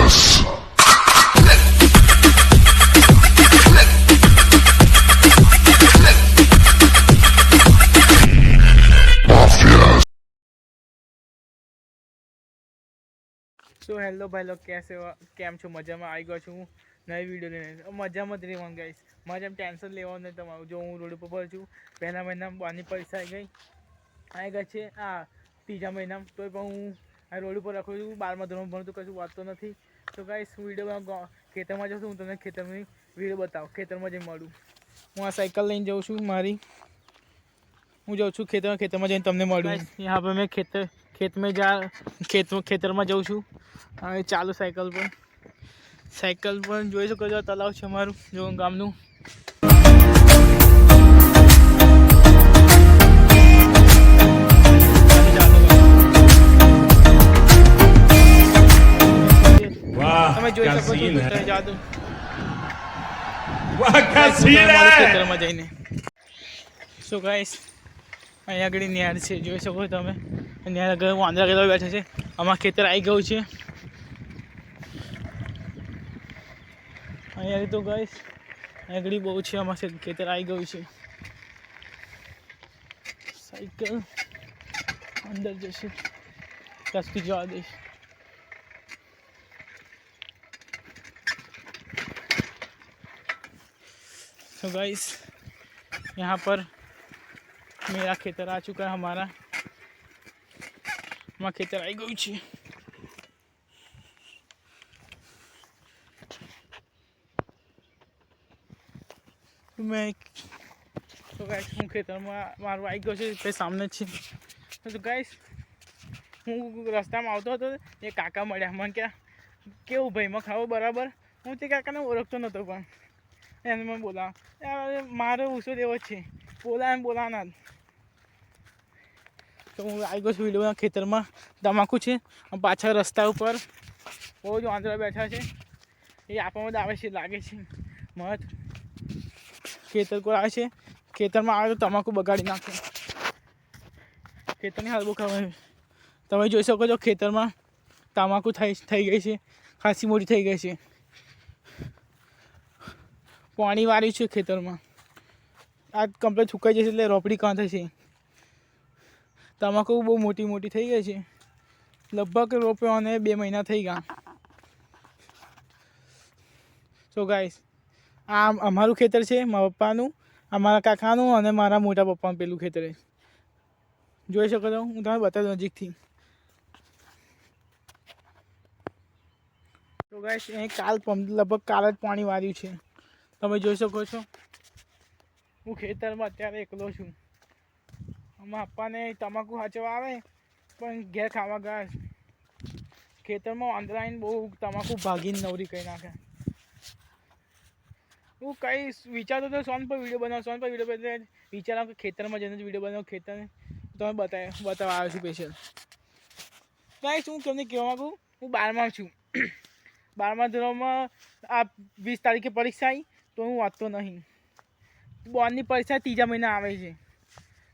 So hello भाई लोग, कैसे हो? केम छो? मजा में आई गयो छूँ नई वीडियो लेने। मजा मत रहવાનું ગાઈસ, મજા ટેન્શન લેવાનું નહીં તમારું। જો હું રોડ ઉપર છું, પહેલા મહિનામાં બાની પૈસા આવી ગઈ છે આ ત્રીજા મહિનામાં, તોય પણ હું આ રોડ ઉપર રાખું છું। 12મા ધોરણ ભણતું કશું વાંચતો નથી। તો ગાઈસ વિડીયોમાં ખેતરમાં જશું, હું તમને ખેતરની વિડીયો બતાવું, ખેતરમાં જઈને મળું। હું આ સાયકલ લઈને જાઉં છું મારી, હું જાઉં છું ખેતરમાં જઈને તમને મળું। यहाँ पर मैं ખેતરમાં જાઉં છું ચાલુ સાયકલ પર જોઈ શકો છો। તલાવ છે અમારું જો ગામનું। તમે જોઈ શકો છો જાદુ ખેતરમાં જઈને। સો ગાઈસ અહીંયા આગળ નેર છે, જોઈ શકો છો તમે। નેર આગળ વાંદરા ગેલો બેઠા છે। આમાં ખેતર આવી ગયું છે અહીંયા તો ગાઈસ, આગળ બહુ છે આમાં ખેતર આવી ગયું છે। સાયકલ અંદર જશે, કસકી જવા દઈશ। तो गाइस यहाँ पर मेरा खेतर आ चुका है, हमारा खेतर आई गई है। मैं तो गाइस हूँ खेतर में मारू आई गयो છે सामने છે। तो गाइस હું રસ્તામાં આવતો હતો, એ કાકા મળ્યા। મને કે કેવું ભાઈમાં ખાવો બરાબર? હું તે કાકાને ઓળખતો નહોતો, પણ એને મને બોલાવ મારો ઉસો એવો જ છે, બોલાવાના જ। તો હું આવી ગયો છું વિડીયોના ખેતરમાં। તમાકુ છે પાછળ રસ્તા ઉપર, બહુ જ વાંદરા બેઠા છે, એ આપવામાં આવે છે લાગે છે। મત ખેતર કોઈ આવે છે, ખેતરમાં આવે તો તમાકુ બગાડી નાખે। ખેતરની હાલ બહુ ખબર, તમે જોઈ શકો છો ખેતરમાં તમાકુ થઈ ગઈ છે, ખાસી મોટી થઈ ગઈ છે। પાણી વાળ્યું છે ખેતરમાં, આ કમ્પ્લીટ સુકાઈ જશે એટલે રોપડી કાં થશે। તમાકુ બહુ મોટી થઈ ગઈ છે, લગભગ રોપ્યો અને 2 મહિના થઈ ગયા। સો ગાઈસ આ અમારું ખેતર છે, મારા પપ્પાનું, અમારા કાકાનું અને મારા મોટા પપ્પાનું પેલું ખેતર છે। જોઈ શકો છો, હું તમને બતાવું નજીકથી। તો ગાઈસ લગભગ કાલ જ પાણી વાળ્યું છે, તમે જોઈ શકો છો। હું ખેતરમાં અત્યારે એકલો છું। અમારા પપ્પાને તમાકુ સાચવા આવે, પણ ઘેર ખાવા ગયા। ખેતરમાં વાંદરા આવીને બહુ તમાકુ ભાગીને નવરી કરી નાખે। હું કઈ વિચારતો હતો સોન પર વિડીયો બનાવ, વિચારા કે ખેતરમાં જઈને જ વિડીયો બનાવો। ખેતર તમે બતાવવા આવ્યો છું સ્પેશિયલ। ગાઈસ હું તમને કહેવા માગું, હું 12મા છું। 12મા ધોરણમાં આ 20 તારીખે પરીક્ષા આવી, તો હું વાંચતો નહીં। બોર્ડની પરીક્ષા ત્રીજા મહિના આવે છે,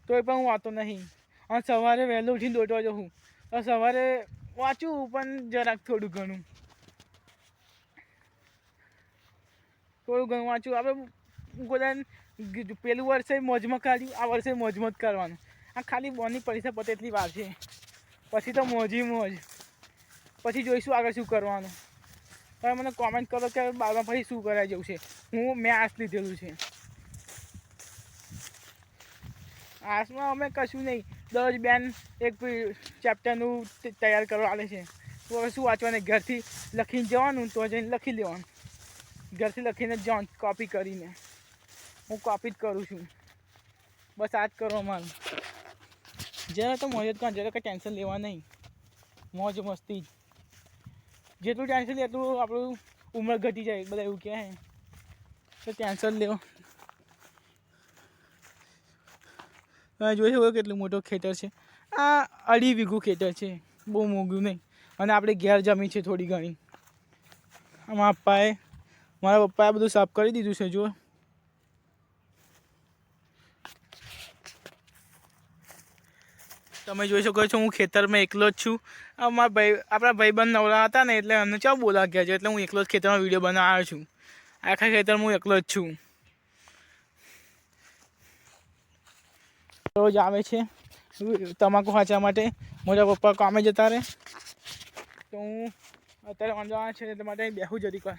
તોય પણ હું વાંચતો નહીં। અને સવારે વહેલું ઉઠીને દોડવા જાઉં, તો સવારે વાંચું પણ જરાક થોડું ઘણું વાંચું। આપણે પેલું વર્ષે મોજમાં કાઢ્યું, આ વર્ષે મોજમાં જ કરવાનું। આ ખાલી બોર્ડની પરીક્ષા પતે એટલી વાર છે, પછી તો મોજ। પછી જોઈશું આગળ શું કરવાનું। તમે મને કોમેન્ટ કરો કે 12મા પછી શું કરાય જવું છે। મેં આર્ટ્સ લીધેલું છે। આર્ટ્સમાં અમે કશું નહીં, દરરોજ બેન એક ચેપ્ટરનું તૈયાર કરવા આવે છે, તો શું વાંચવાનું? ઘરથી લખીને જવાનું, તો જઈને લખી લેવાનું। ઘરથી લખીને જવાનું કોપી કરીને। હું કોપી જ કરું છું, બસ આ જ કરો મારું। જરા તો મોજ જ કરો, જરા કંઈ ટેન્શન લેવા નહીં, મોજ મસ્તી જ। જેટલું ટેન્શન લે એટલું આપણું ઉંમર ઘટી જાય, બધા એવું કહે તો ટેન્શન લેવો। તમે જોઈ શકો કેટલું મોટું ખેતર છે। આ 2.5 વીઘું ખેતર છે, બહુ મોંઘું નહીં। અને આપણે ઘેર જમીન છે થોડી ઘણી। મારા પપ્પાએ બધું સાફ કરી દીધું છે, જો। તમે જોઈ શકો છો હું ખેતરમાં એકલો જ છું, મારા ભાઈ આપણા ભાઈબંધ નવરા હતા ને એટલે અમને ચાલ બોલા ગયા છે એટલે હું એકલો જ ખેતરમાં વિડીયો બનાવવા આવ્યો છું. આખા ખેતરમાં હું એકલો જ છું. રોજ આવે છે તમાકુ ખાંચવા માટે. મોટા પપ્પા કામે જતા રહે તો હું અત્યારે વાંધવા છે એટલા માટે બેહું જરી કર.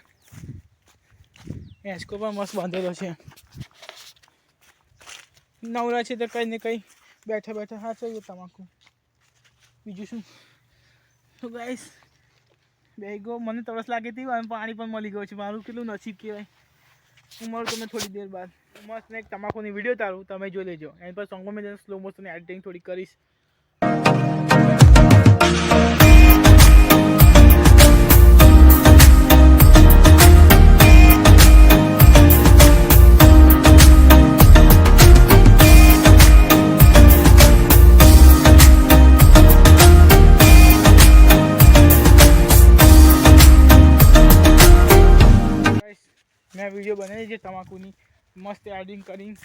હેંચકો પણ મસ્ત બાંધેલો છે. નવરા છે તો કંઈ ને કંઈ બેઠા બેઠા હા છે તમાકુ બીજું શું. તો ગાઈસ બે ગયો મને તરસ લાગી હતી અને પાણી પણ મળી ગયું છે. મારું કેટલું નસીબ કહેવાય. હું મળું તમને થોડી દેર બાદ મસ્ત એક તમાકુની વિડીયો તારું તમે જોઈ લેજો. એની પર સોંગમાં મેં સ્લો મોશન એડિટિંગ થોડી કરીશ. મેં વિડીયો બનાવી છે તમાકુની મસ્ત એડિટિંગ કરીને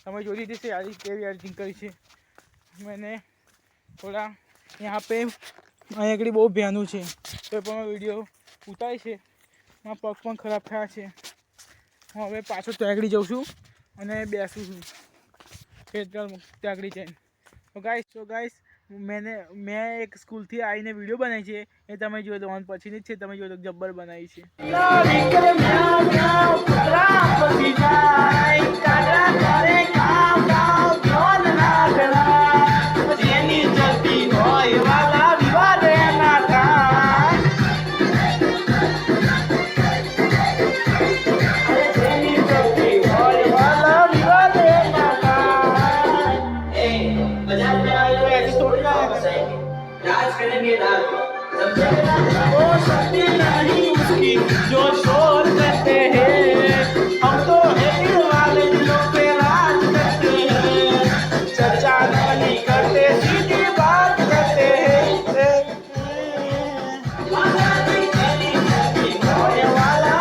તમે જોઈ લીધી છે કેવી એડિટિંગ કરી છે मैंने થોડા यहाँ पे અહીં આગળ બહુ ભયાનું છે તો પણ વિડીયો ઉતારી છે. મારા પગ પણ ખરાબ થયા છે. હું હવે પાછો ત્યાં આગળ જાઉં છું અને બેસું છું ત્યાં આગળ જઈને. તો ગાઈસ મેં એક સ્કૂલથી આવીને વિડીયો બનાવી છે એ તમે જોઈ લો. પછીની જ છે તમે જોઈ લો જબ્બર બનાવી છે. जो शोर करते हैं हम तो दिल वाले दिलों पे राज करते हैं. चर्चा नहीं करते सीधी बात करते हैं. वाला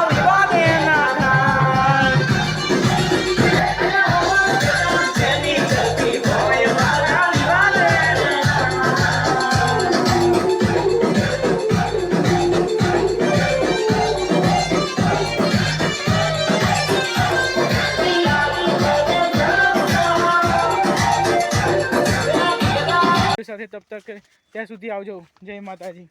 विवाद ना था चली चलती होए वाला विवाद સાથે તબ તક ત્યાં સુધી આવજો. જય માતાજી.